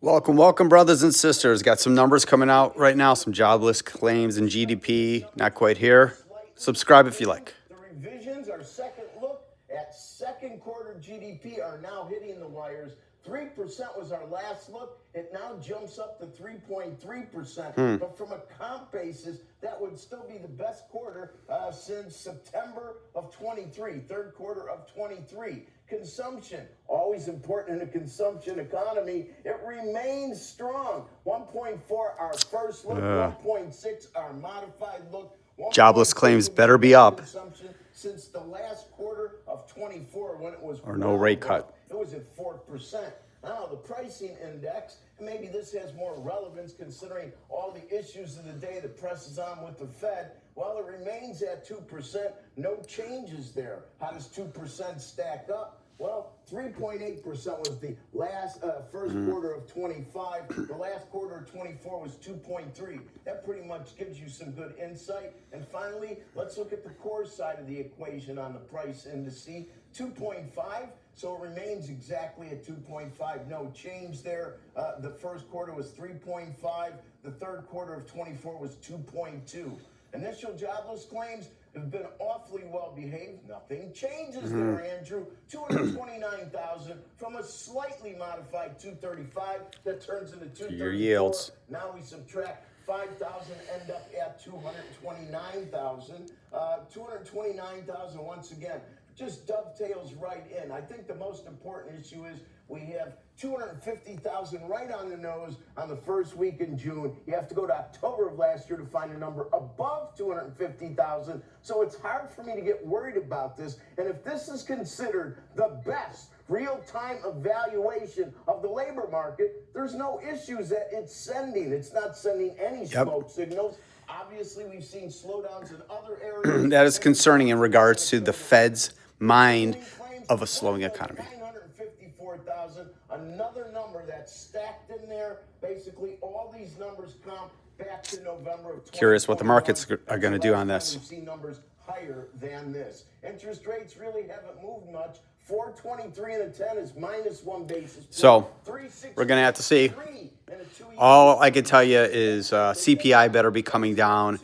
Welcome, brothers and sisters. Got some numbers coming out right now, some jobless claims and GDP. Not quite here. Subscribe if you like. The revisions, our second look at second quarter GDP, are now hitting the wires. 3% was our last look. It now jumps up to 3.3%. But from a comp basis, that would still be the best quarter since September of 23, third quarter of 23. Consumption, always important in a consumption economy, it remains strong. 1.4 our first look, 1.6 our modified look. Jobless claims better be up. Since the last quarter of 24 when it was or no rate cut. It was at 4%. Now the pricing index, and maybe this has more relevance considering all the issues of the day that presses on with the Fed. Well, it remains at 2%. No changes there. How does 2% stack up? Well, 3.8% was the last first quarter of 25. The last quarter of 24 was 2.3. That pretty much gives you some good insight. And finally, let's look at the core side of the equation on the price index. 2.5. So it remains exactly at 2.5. No change there. The first quarter was 3.5. The third quarter of 24 was 2.2. Initial jobless claims have been awfully well behaved. Nothing changes there, Andrew. 229,000 from a slightly modified 235 that turns into 234. Your yields. Now we subtract 5,000, end up at 229,000. 229,000 once again just dovetails right in. I think the most important issue is we have 250,000 right on the nose on the first week in June. You have to go to October of last year to find a number above 250,000. So it's hard for me to get worried about this. And if this is considered the best real-time evaluation of the labor market, there's no issues that it's sending. It's not sending any smoke signals. Obviously, we've seen slowdowns in other areas. That is concerning in regards to the Fed's mind of a slowing economy. 954,000, another number that's stacked in there. Basically, all these numbers come back to November of 2021. Curious what the markets are going to do on this. We've seen numbers higher than this. Interest rates really haven't moved much. 423 and a 10 is minus 1 basis point. So we're going to have to see. All I can tell you is CPI better be coming down,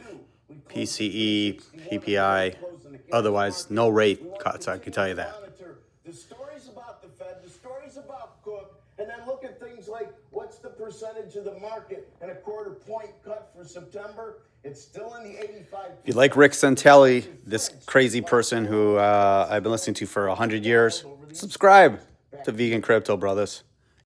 PCE, PPI. Otherwise, no rate cuts, I can tell you that. The stories about the Fed, the stories about Cook, and then look at things like what's the percentage of the market and a quarter point cut for September. It's still in the 85. If you like Rick Santelli, this crazy person who I've been listening to for 100 years, subscribe to Vegan Crypto, brothers.